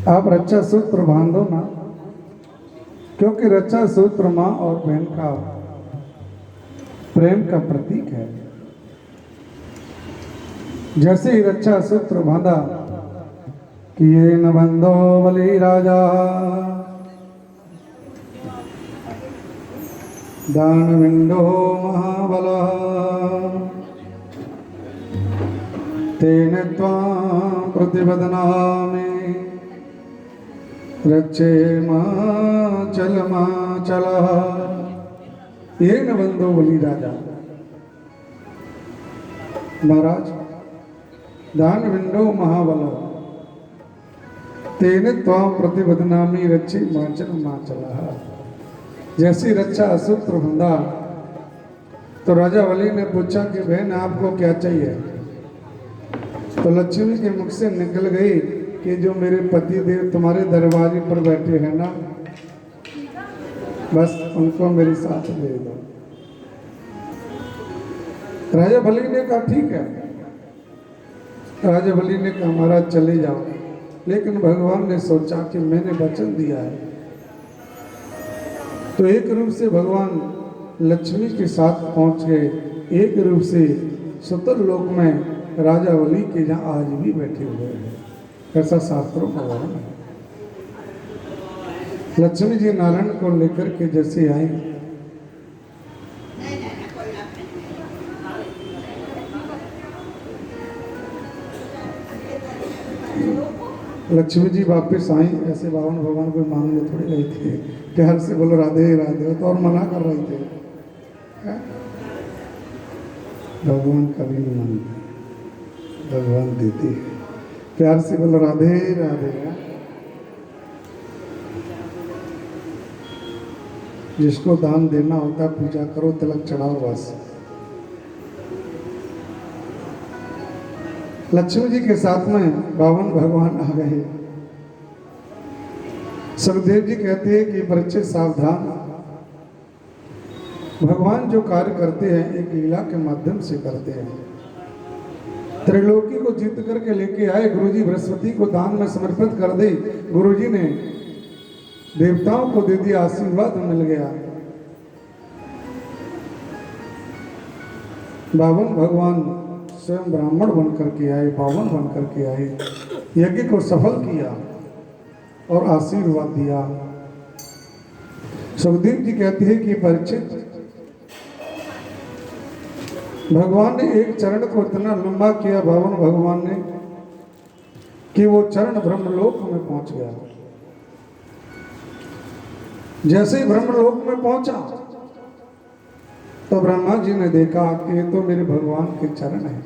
आप रक्षा सूत्र बांधो ना, क्योंकि रक्षा सूत्र माँ और बहन का प्रेम का प्रतीक है। जैसे ही रक्षा सूत्र बांधा कि ये न बंधो बलि राजा दान विंडो महाबल तेन त्वां प्रतिपदनामि रक्षे माचल माचल। ये न बंधो बलि राजा महाराज दान विंडो महाबल तेन त्वां प्रतिपदनामि रक्षे माचल माचल। जैसी रक्षा सूत्र बंधा तो राजा बलि ने पूछा कि बहन आपको क्या चाहिए। तो लक्ष्मी के मुख से निकल गई कि जो मेरे पति देव तुम्हारे दरवाजे पर बैठे हैं ना, बस उनको मेरे साथ दे दो। राजा बलि ने कहा ठीक है। राजा बलि ने कहा महाराज चले जाओ, लेकिन भगवान ने सोचा कि मैंने वचन दिया है। तो एक रूप से भगवान लक्ष्मी के साथ पहुंच गए, एक रूप से सुतर लोक में राजा बलि के जहाँ आज भी बैठे हुए हैं। ऐसा शास्त्रों का वर्णन है। लक्ष्मी जी नारायण को लेकर के जैसे आई, लक्ष्मी जी वापस आई। ऐसे बावन भगवान को मांगने थोड़ी रही थी, प्यार से बोलो राधे राधे, तो और मना कर रहे थे। भगवान कभी नहीं मांगते, भगवान देते हैं। प्यार से बोलो राधे राधे। जिसको दान देना होता पूजा करो, तिलक चढ़ाओ बस। लक्ष्मी जी के साथ में बावन भगवान आ गए। सुखदेव जी कहते हैं कि परीक्षित सावधान, भगवान जो कार्य करते हैं एक लीला के माध्यम से करते हैं। त्रिलोकी को जीत करके लेके आए, गुरुजी बृहस्पति को दान में समर्पित कर दे। गुरुजी ने देवताओं को दे दिया, आशीर्वाद मिल गया। बावन भगवान स्वयं ब्राह्मण बनकर के आए, बावन बनकर के आए, यज्ञ को सफल किया और आशीर्वाद दिया। सुखदेव जी कहते हैं कि परीक्षित, भगवान ने एक चरण को इतना लंबा किया बावन भगवान ने कि वो चरण ब्रह्मलोक में पहुंच गया। जैसे ही ब्रह्मलोक में पहुंचा तो ब्रह्मा जी ने देखा कि ये तो मेरे भगवान के चरण हैं।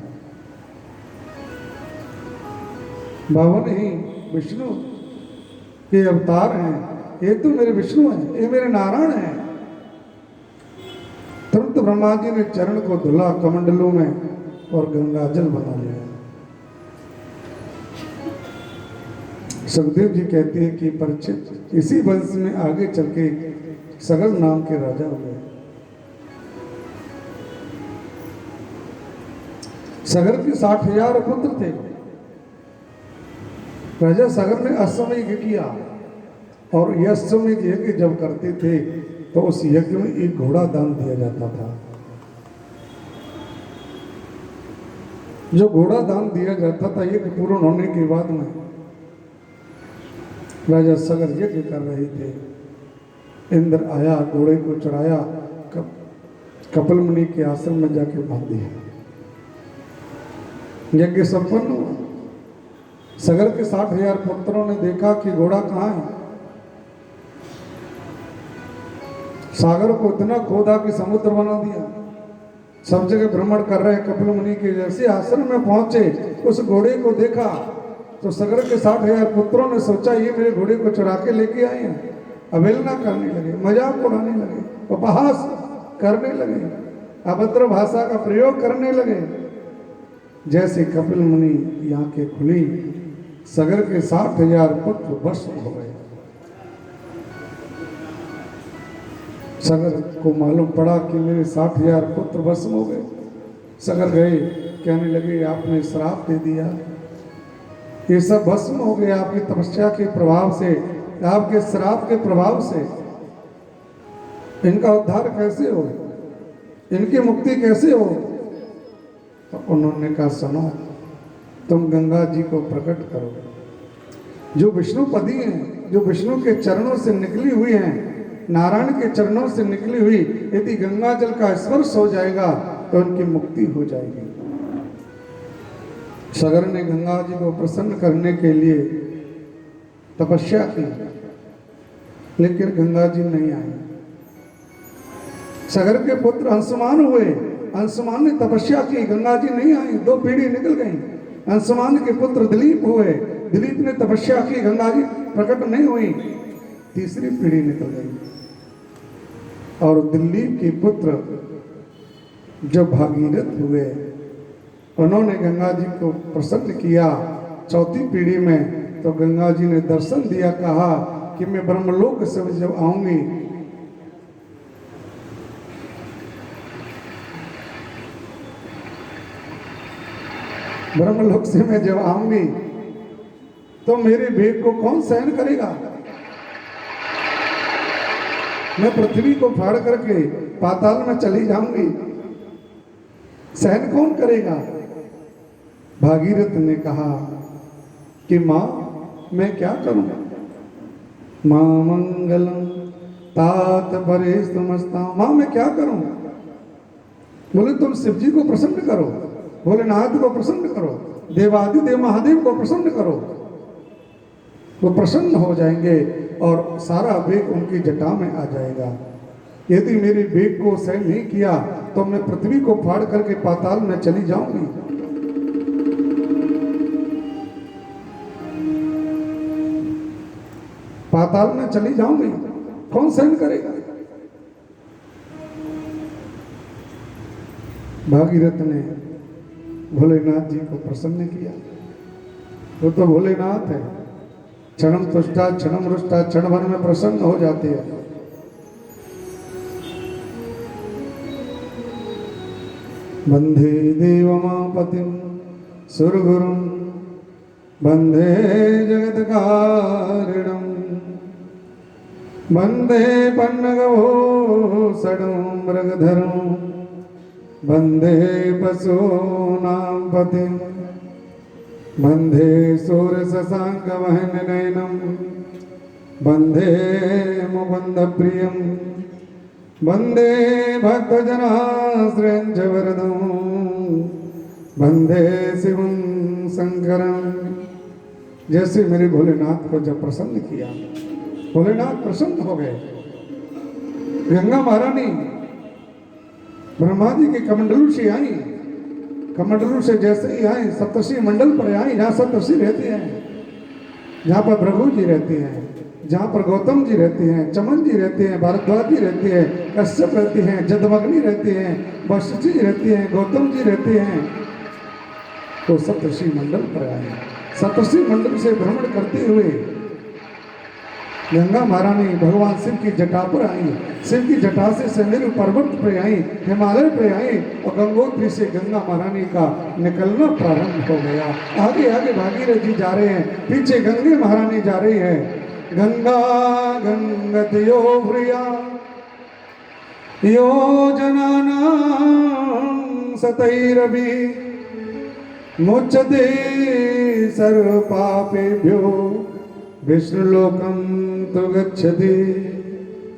बावन ही विष्णु के अवतार हैं, ये तो मेरे विष्णु हैं, ये मेरे नारायण हैं। तुरंत ब्रह्मा जी ने चरण को धुला कमंडलों में और गंगा जल बना लिया। सुखदेव जी कहते हैं कि परीक्षित इसी वंश में आगे चल के सगर नाम के राजा हो गए। सगर के 60,000 पुत्र थे। राजा सगर ने अश्वमेध किया, और यह अश्वमेध यज्ञ जब करते थे तो उस यज्ञ में एक घोड़ा दान दिया जाता था। जो घोड़ा दान दिया जाता था, यज्ञ पूर्ण होने के बाद में राजा सगर यज्ञ कर रहे थे। इंद्र आया, घोड़े को चढ़ाया, कपिल मुनि के आश्रम में जाके बांध दिया। यज्ञ संपन्न हुआ। सगर के 60,000 पुत्रों ने देखा कि घोड़ा कहाँ है। सागर को इतना खोदा कि समुद्र बना दिया। सब जगह भ्रमण कर रहे कपिल मुनि के। जैसे आश्रम में पहुंचे, उस घोड़े को देखा तो सगर के 60,000 पुत्रों ने सोचा ये मेरे घोड़े को चुरा के लेके आए हैं। अवहेलना करने लगे, मजाक उड़ाने लगे, उपहास करने लगे, अभद्र भाषा का प्रयोग करने लगे। जैसे कपिल मुनि की आंखें खुली, सगर के 60,000 पुत्र भस्म हो गए। सगर को मालूम पड़ा कि मेरे 60,000 पुत्र भस्म हो गए। सगर गए, कहने लगे आपने श्राप दे दिया, ये सब भस्म हो गए आपकी तपस्या के प्रभाव से, आपके श्राप के प्रभाव से। इनका उद्धार कैसे हो, इनकी मुक्ति कैसे हो? तो उन्होंने कहा सुनो, तुम गंगा जी को प्रकट करो, जो विष्णुपदी हैं, जो विष्णु के चरणों से निकली हुई हैं, नारायण के चरणों से निकली हुई, यदि गंगा जल का स्पर्श हो जाएगा तो उनकी मुक्ति हो जाएगी। सगर ने गंगा जी को प्रसन्न करने के लिए तपस्या की, लेकिन गंगा जी नहीं आई। सगर के पुत्र अंशुमान हुए, अंशुमान ने तपस्या की, गंगा जी नहीं आई, 2 पीढ़ी निकल गई। अंशुमान के पुत्र दिलीप हुए, दिलीप ने तपस्या की, गंगा जी प्रकट नहीं हुई, 3री पीढ़ी निकल गई। और दिलीप के पुत्र जो भागीरथ हुए, उन्होंने गंगा जी को प्रसन्न किया 4थी पीढ़ी में। तो गंगा जी ने दर्शन दिया, कहा कि मैं ब्रह्मलोक से जब आऊंगी, ब्रह्मलोक से मैं जब आऊंगी तो मेरे वेग को कौन सहन करेगा? मैं पृथ्वी को फाड़ करके पाताल में चली जाऊंगी, सहन कौन करेगा? भागीरथ ने कहा कि मां मैं क्या करूं? मां मंगलम तात परेस्तुमस्ता, मां मैं क्या करूं? बोले तुम शिव जी को प्रसन्न करो, भोलेनाथ को प्रसन्न करो, देवादिदेव महादेव को प्रसन्न करो, वो प्रसन्न हो जाएंगे और सारा वेग उनकी जटा में आ जाएगा। यदि मेरे वेग को सहन नहीं किया तो मैं पृथ्वी को फाड़ करके पाताल में चली जाऊंगी। पाताल में चली जाऊंगी, कौन सहन करेगा? भागीरथ ने भोलेनाथ जी को प्रसन्न किया। वो तो भोलेनाथ है, क्षणम तुष्टा क्षणम रुष्टा, क्षण भर में प्रसन्न हो जाते हैं। वंदे देवमापतिं सुरगुरुं वंदे जगत्कारिणं वंदे पन्नगभूषणं मृगधरं वंदे पशूनां पतिं वंदे सूर्यशशाङ्कवहननयनं वंदे मुकुन्दप्रियं वंदे भक्तजनाश्रयं च वरदं वंदे शिवं शंकरं। जैसे मेरे भोलेनाथ को जब प्रसन्न किया, भोलेनाथ प्रसन्न हो गए। गंगा महारानी ब्रह्मा जी के कमंडलू से आई, कमंडलू से जैसे ही आई सप्तर्षि मंडल पर आई, जहाँ सप्तर्षि रहते हैं, जहाँ पर भृगु जी रहते हैं, जहाँ पर गौतम जी रहते हैं, चमन जी रहते हैं, भारद्वाज जी रहते हैं, कश्यप रहते हैं, जदमग्नि रहते हैं, वशिष्ठ जी रहते हैं, गौतम जी रहते हैं। तो सप्तर्षि मंडल पर आए, सप्तर्षि मंडल से भ्रमण करते हुए गंगा महारानी भगवान शिव की जटा पर आई, शिव की जटा से सुमेरु पर्वत पर आई, हिमालय पर आई और गंगोत्री से गंगा महारानी का निकलना प्रारंभ हो गया। आगे आगे भागीरथ जी जा रहे हैं, पीछे गंगे महारानी जा रही है। गंगा गंगतयो प्रिया योजनानां सतैरवि मुच्यते सर्व पापेभ्यो विष्णुलोकं तो गच्छति।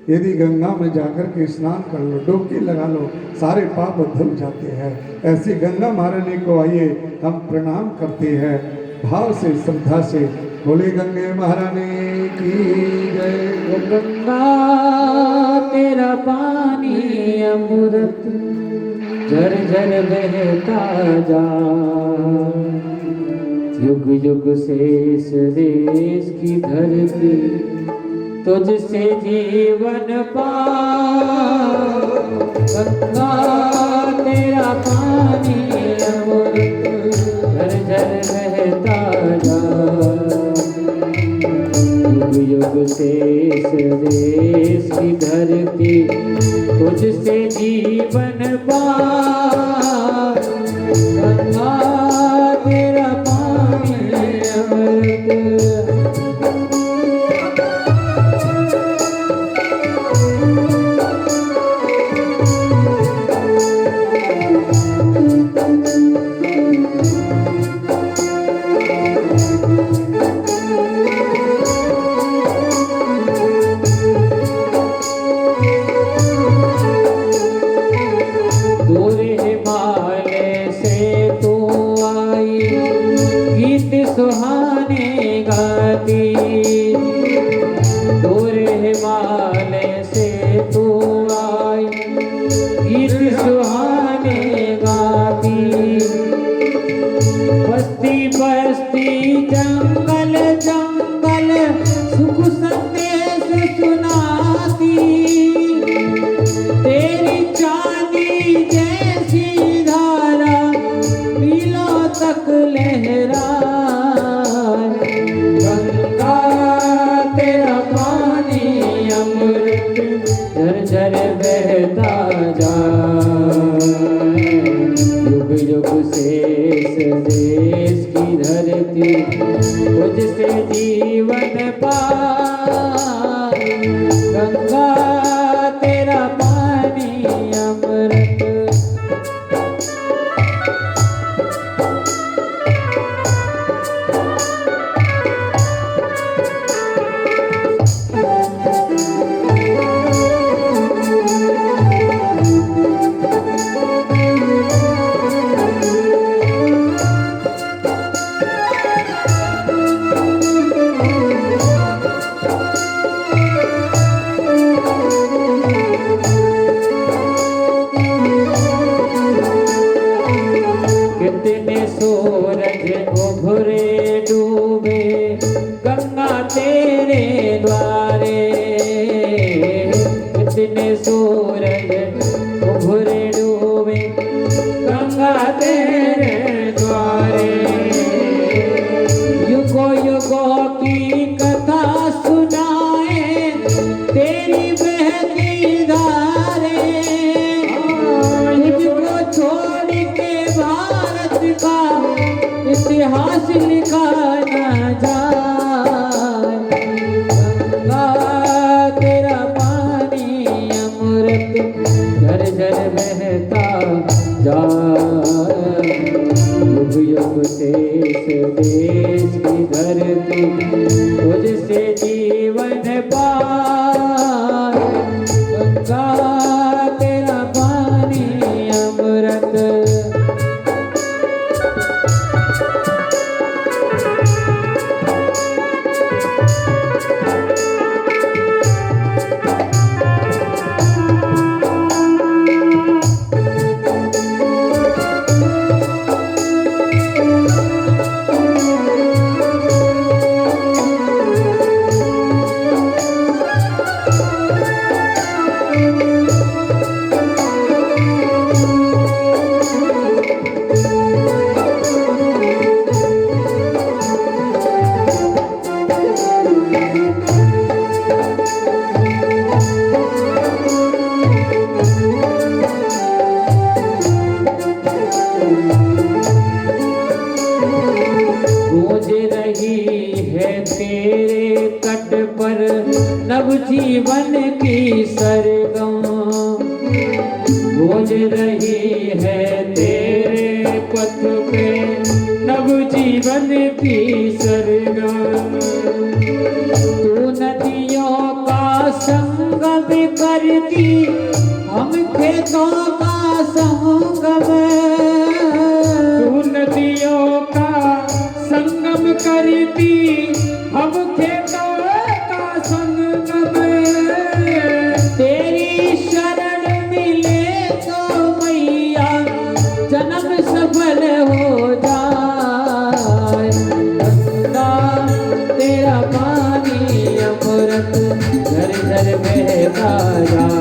यदि गंगा में जाकर के स्नान कर लो, डुबकी लगा लो, सारे पाप धुल जाते हैं। ऐसी गंगा महारानी को आइए हम प्रणाम करते हैं भाव से, श्रद्धा से। बोले गंगे महारानी की जय। गंगा तेरा पानी अमृत झर झर बहता जा, युग युग से इस देश की धरती तुझसे जीवन पा। गंगा तेरा पानी अमृत झर झर बहता जा, युग युग से इस देश की धरती तुझसे जीवन पा। गंगा तेरा पानी अमृत गाती, दूर हिमालय से तू आई, गीत सुहाने गाती। बस्ती बस्ती जंगल जंगल सुख संदेश सुनाती, तेरी चांदी जैसी धारा मीलों तक लहरा। गंगा तेरा पानी अमृत झरझर बहता जाए, युग युग शेष देश की धरती तुझसे जीवन पाए। गंगा तेरा पानी अमृत। कितने सूरज उभरे डूबे गंगा तेरे द्वारे, कितने सूरज उभरे डूबे गंगा तेरे द्वारे। युगों युगों की कथा सुनाए तेरी बहती धारे, मुझको छोड़ के भारत का इतिहास लिखा न जाए। गंगा तेरा पानी अमृत झरझर बहता जाए, युग युग शेष देश की धरती तुझसे जीवन पाए। गंगा तेरा पानी अमृत। गूंज रही है तेरे तट पर नव जीवन की सरगम, गूंज रही है तेरे पथ पे नव जीवन की सरगम। तू नदियों का संगम करती, हम खेतों का संगम। तू नदियों का संगम करती, हम खेतों का संगम। तेरी शरण मिले तो मैया जन्म सफल हो जाए। गंगा तेरा पानी अमृत झरझर बहता जाए,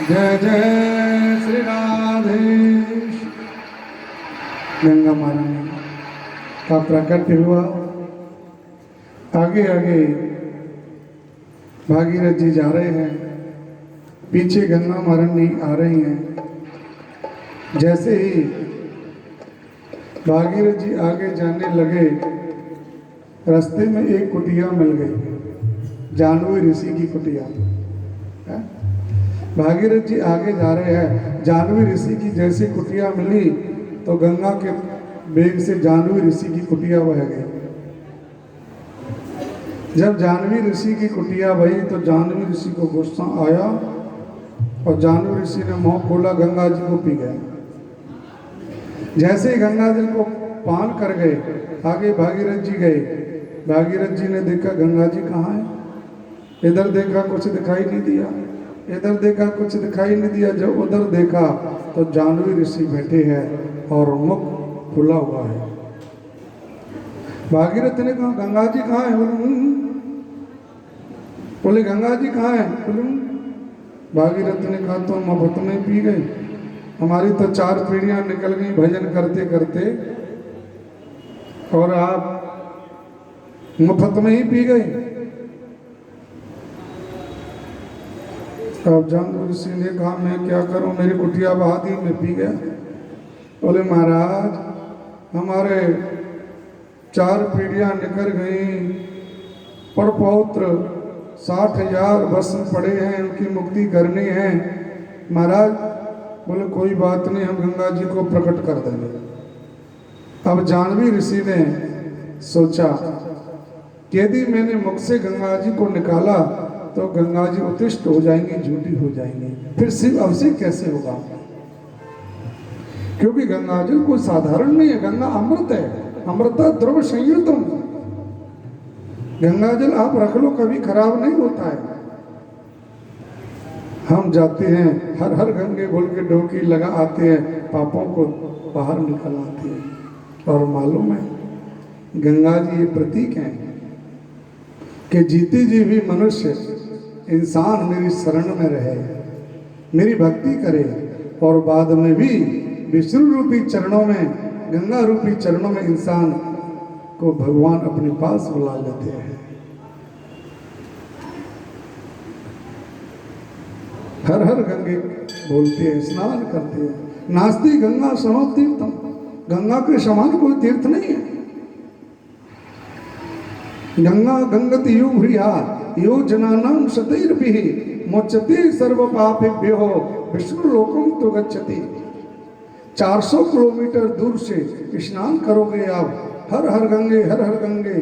जय जय श्री राधेश। गंगा महारानी का प्राकट्य हुआ। आगे आगे भागीरथ जी जा रहे हैं, पीछे गंगा महारानी आ रही हैं। जैसे ही भागीरथ जी आगे जाने लगे, रास्ते में एक कुटिया मिल गई, जाह्नवी ऋषि की कुटिया। भागीरथ जी आगे जा रहे हैं, जाह्नवी ऋषि की जैसी कुटिया मिली तो गंगा के वेग से जाह्नवी ऋषि की कुटिया बह गई। जब जाह्नवी ऋषि की कुटिया बही तो जाह्नवी ऋषि को गुस्सा आया और जाह्नवी ऋषि ने मुंह खोला, गंगा जी को पी गए। जैसे ही गंगा जल को पान कर गए, आगे भागीरथ जी गए। भागीरथ जी ने देखा गंगा जी कहाँ है। इधर देखा कुछ दिखाई नहीं दिया, इधर देखा कुछ दिखाई नहीं दिया। जब उधर देखा तो जाह्नवी ऋषि बैठे हैं और मुख खुला हुआ है। भागीरथ ने कहा गंगा जी कहाँ है? बोले गंगा जी कहाँ है? बोले भागीरथ ने कहा तुम मुफ्त में पी गई, हमारी तो 4 पीढ़ियां निकल गई भजन करते करते और आप मुफ्त में ही पी गए। अब जाह्नवी ऋषि ने कहा मैं क्या करूं, मेरी कुटिया बहा दी, मैं पी गया। बोले महाराज हमारे 4 पीढ़ियां निकल गई, पड़पौत्र 60,000 भस्म पड़े हैं, उनकी मुक्ति करनी है। महाराज बोले कोई बात नहीं, हम गंगा जी को प्रकट कर देंगे। अब जाह्नवी ऋषि ने सोचा कि यदि मैंने मुख से गंगा जी को निकाला तो गंगा जी उत्तिष्ट हो जाएंगी, झूठी हो जाएंगी, फिर शिव अभिषेक कैसे होगा? क्योंकि गंगा जल कोई साधारण नहीं है, गंगा अमृत है, अमृता द्रव संयुतम। गंगा जल आप रख लो कभी खराब नहीं होता है। हम जाते हैं हर हर गंगे बोल के डुबकी लगा आते हैं, पापों को बाहर निकल आते हैं। और मालूम है गंगा जी ये प्रतीक हैं कि जीते जी भी मनुष्य इंसान मेरी शरण में रहे, मेरी भक्ति करे और बाद में भी विष्णु रूपी चरणों में, गंगा रूपी चरणों में इंसान को भगवान अपने पास बुला लेते हैं। हर हर गंगे बोलते हैं, स्नान करते हैं। नास्ति गंगा सम तीर्थम, गंगा के समान कोई तीर्थ नहीं है। गंगा गंगति यो भूया यो जनानां शतैर्भिः मोच्यते सर्व पापेभ्यो विष्णु लोकम तो गच्छति। 400 किलोमीटर दूर से स्नान करोगे आप, हर हर गंगे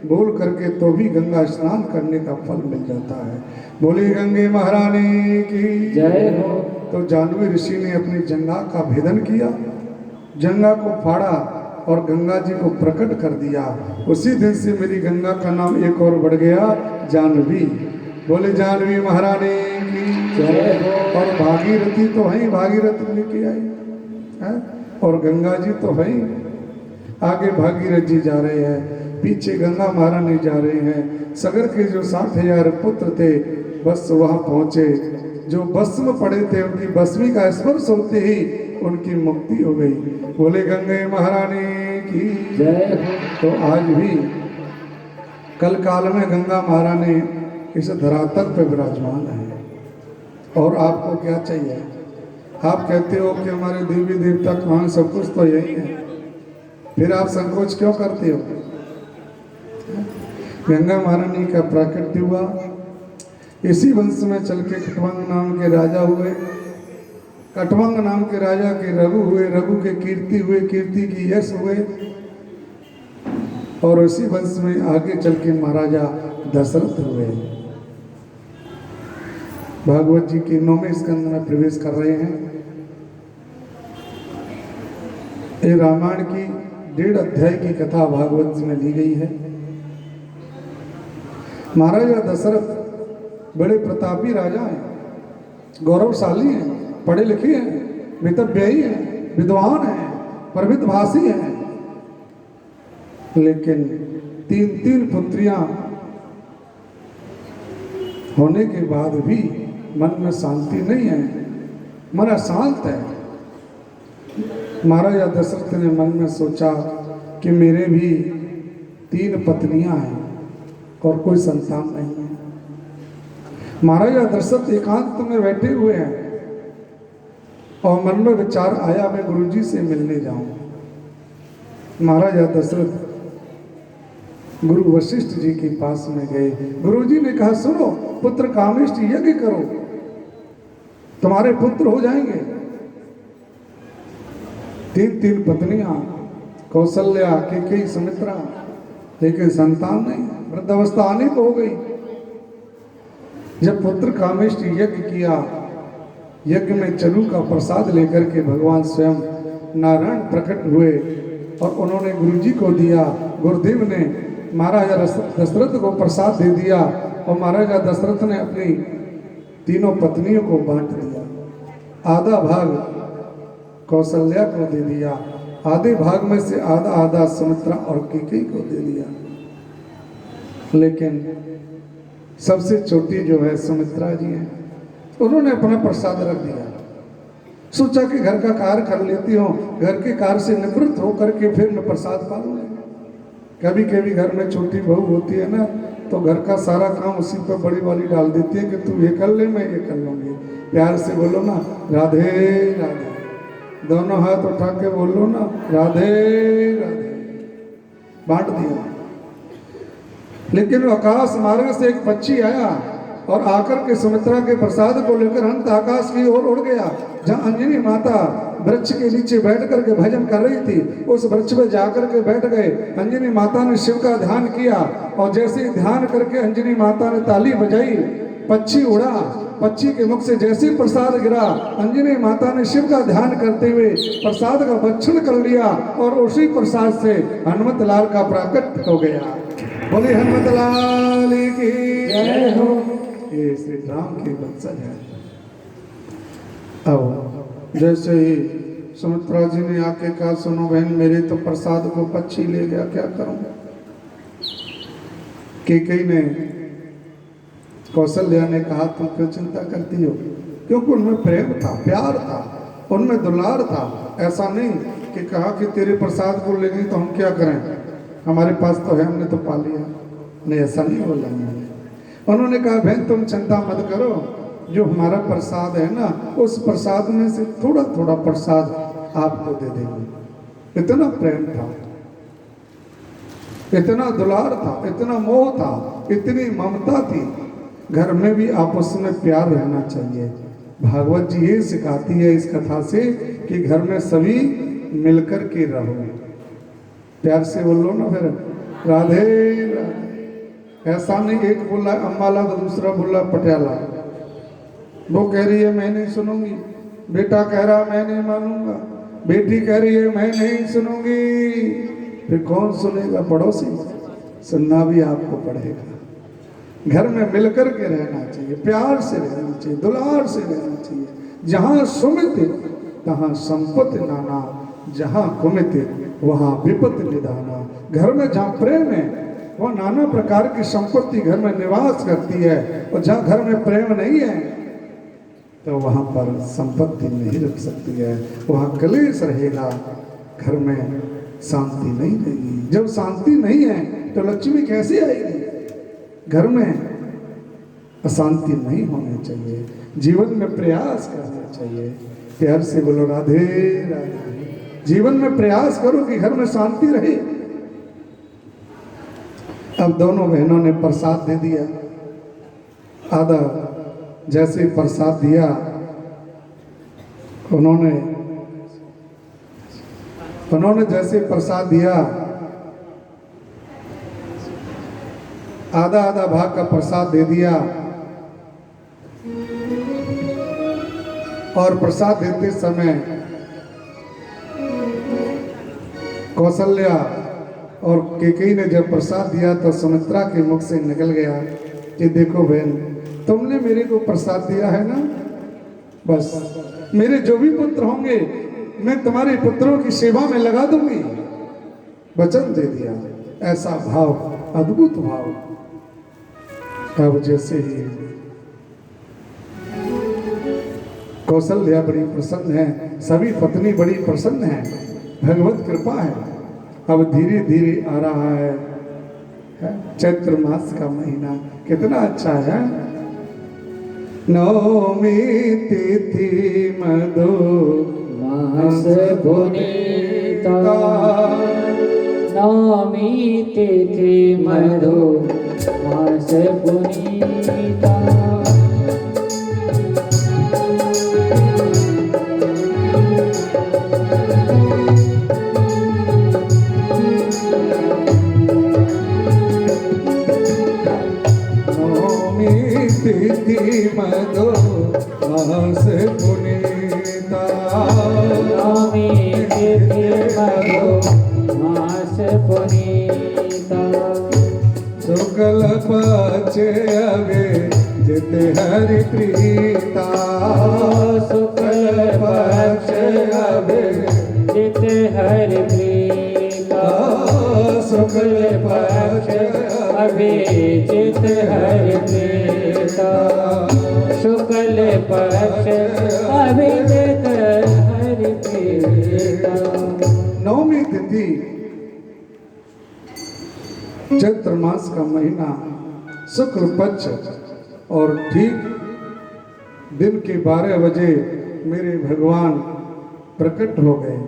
बोल करके तो भी गंगा स्नान करने का फल मिल जाता है। बोली गंगे महारानी की जय हो। तो जाह्नवी ऋषि ने अपनी जंगा का भेदन किया, जंगा को फाड़ा और गंगा जी को प्रकट कर दिया। उसी दिन से मेरी गंगा का नाम एक और बढ़ गया, जाह्नवी। बोले जाह्नवी महारानी की जय हो। और भागीरथी तो है, भागीरथ लेके आई है, और गंगा जी तो है। आगे भागीरथ जी जा रहे हैं, पीछे गंगा महारानी जा रहे हैं। सगर के जो 60,000 पुत्र थे बस वहां पहुंचे, जो भस्म पड़े थे उनकी भस्मी का स्पर्श होते ही उनकी मुक्ति हो गई। बोले गंगे महारानी की जय हो। तो आज भी कल काल में गंगा महारानी इस धरातल पर विराजमान है। और आपको क्या चाहिए? आप कहते हो कि हमारे देवी देवता कहाँ, सब कुछ तो यही है, फिर आप संकोच क्यों करते हो? गंगा महारानी का प्राकट्य हुआ, इसी वंश में चल के कटवांग नाम के राजा हुए, कटवांग नाम के राजा के रघु हुए, रघु के कीर्ति हुए, कीर्ति की यश हुए, और उसी वंश में आगे चल के महाराजा दशरथ हुए। भागवत जी के 9वें स्कंद में प्रवेश कर रहे हैं। ये रामायण की 1.5 अध्याय की कथा भागवत जी में ली गई है। महाराजा दशरथ बड़े प्रतापी राजा हैं, गौरवशाली हैं, पढ़े लिखे हैं, मितव्ययी हैं, विद्वान हैं, प्रवित भाषी हैं, लेकिन 3 पुत्रियां होने के बाद भी मन में शांति नहीं है, मन अशांत है। महाराजा दशरथ ने मन में सोचा कि मेरे भी 3 पत्नियां हैं और कोई संतान नहीं है। महाराजा दशरथ एकांत में बैठे हुए हैं और मन में विचार आया मैं गुरुजी से मिलने जाऊं। महाराजा दशरथ गुरु वशिष्ठ जी के पास में गए। गुरुजी ने कहा सुनो, पुत्र कामेष्ट यज्ञ करो, तुम्हारे पुत्र हो जाएंगे। 3 पत्नियां, कौशल्या, कैकेयी, सुमित्रा, लेकिन संतान नहीं, वृद्धावस्था आने को हो गई। जब पुत्र कामेष्ट यज्ञ किया, यज्ञ में चरु का प्रसाद लेकर के भगवान स्वयं नारायण प्रकट हुए और उन्होंने गुरुजी को दिया। गुरुदेव ने महाराजा दशरथ को प्रसाद दे दिया और महाराजा दशरथ ने अपनी 3 पत्नियों को बांट दिया। आधा भाग कौशल्या को दे दिया, आधे भाग में से आधा आधा सुमित्रा और कैकेयी को दे दिया। लेकिन सबसे छोटी जो है सुमित्रा जी है, उन्होंने अपना प्रसाद रख दिया। सोचा कि घर का कार्य कर लेती हूँ, घर के कार्य से निवृत्त होकर के फिर मैं प्रसाद पालूंगी। कभी कभी घर में छोटी बहू होती है ना, तो घर का सारा काम उसी पर बड़ी वाली डाल देती है कि तू ये कर ले, मैं ये कर लूंगी। प्यार से बोलो ना राधे राधे, दोनों हाथ उठा के बोलो ना राधे राधे। बांट दिया। लेकिन आकाश मार्ग से एक पक्षी आया और आकर के सुमित्रा के प्रसाद को लेकर अंत आकाश की ओर उड़ गया। जहाँ अंजनी माता वृक्ष के नीचे बैठ करके भजन कर रही थी, उस वृक्ष पे जाकर के बैठ गए। अंजनी माता ने शिव का ध्यान किया और जैसे ही ध्यान करके अंजनी माता ने ताली बजाई, पक्षी उड़ा। पक्षी के मुख से जैसे ही प्रसाद गिरा, अंजनी माता ने शिव का ध्यान करते हुए प्रसाद का भक्षण कर लिया और उसी प्रसाद से हनुमत लाल का प्राकट हो गया। बोले हनुमत लाल की जय हो। ये श्री राम के वंशज है। अब जैसे ही सुमित्रा जी ने आके कहा सुनो बहन, मेरे तो प्रसाद को पक्षी ले गया, क्या करूं। कैकेयी ने, कौशल्या ने कहा तुम क्यों चिंता करती हो, क्योंकि उनमें प्रेम था, प्यार था, उनमें दुलार था। ऐसा नहीं कि कहा कि तेरे प्रसाद को ले गई तो हम क्या करें, हमारे पास तो है, हमने तो पा लिया। नहीं, ऐसा नहीं बोला उन्होंने। उन्होंने कहा बहन तुम चिंता मत करो, जो हमारा प्रसाद है ना, उस प्रसाद में से थोड़ा थोड़ा प्रसाद आपको दे देंगे। इतना प्रेम था, इतना दुलार था, इतना मोह था, इतनी ममता थी। घर में भी आपस में प्यार रहना चाहिए। भागवत जी ये सिखाती है इस कथा से कि घर में सभी मिलकर के रहो। प्यार से बोलो ना फिर राधे राधे। ऐसा नहीं एक बोला अम्बाला तो दूसरा बोला पटियाला। वो कह रही है मैं नहीं सुनूंगी, बेटा कह रहा मैं नहीं मानूंगा, बेटी कह रही है मैं नहीं सुनूंगी, फिर कौन सुनेगा। पड़ोसी सुनना भी आपको पड़ेगा। घर में मिलकर के रहना चाहिए, प्यार से रहना चाहिए, दुलार से रहना चाहिए। जहाँ सुमित तहाँ संपत्ति नाना, जहाँ कुमित वहाँ विपत्ति निधाना। घर में जहाँ प्रेम है वह नाना प्रकार की संपत्ति घर में निवास करती है, और जहाँ घर में प्रेम नहीं है तो वहाँ पर संपत्ति नहीं रुक सकती है, वहाँ क्लेश रहेगा, घर में शांति नहीं रहेगी। जब शांति नहीं है तो लक्ष्मी कैसे आएगी। घर में अशांति नहीं होनी चाहिए, जीवन में प्रयास करना चाहिए। प्यार से बोलो राधे राधे। जीवन में प्रयास करो कि घर में शांति रहे। अब दोनों बहनों ने प्रसाद दे दिया। आधा जैसे प्रसाद दिया, उन्होंने जैसे प्रसाद दिया, आधा आधा भाग का प्रसाद दे दिया। और प्रसाद देते समय कौशल्या और कैकेयी ने जब प्रसाद दिया तो सुमित्रा के मुख से निकल गया कि देखो बहन, तुमने मेरे को प्रसाद दिया है ना, बस मेरे जो भी पुत्र होंगे मैं तुम्हारे पुत्रों की सेवा में लगा दूंगी। वचन दे दिया। ऐसा भाव, अद्भुत भाव। अब जैसे ही कौशल्या बड़ी प्रसन्न है, सभी पत्नी बड़ी प्रसन्न है, भगवत कृपा है। अब धीरे धीरे आ रहा है चैत्र मास का महीना, कितना अच्छा है। नवमी तिथि मधु मास पुनीता, नवमी तिथि मधु मास पुनीता। तिथि मधु मास पुनीता, नवमी तिथि मधु मास पुनीता। शुक्ल पक्ष अवे जित हरि प्रीता, शुक्ल पक्ष अवे जित हरि प्रीता, शुक्ल पक्ष अभिजित हरि प्रीता, शुक्ल पक्ष अभिजित हरि प्रीता। नवमी तिथि चैत्र मास का महीना, शुक्ल पक्ष, और ठीक दिन के 12 बजे मेरे भगवान प्रकट हो गए।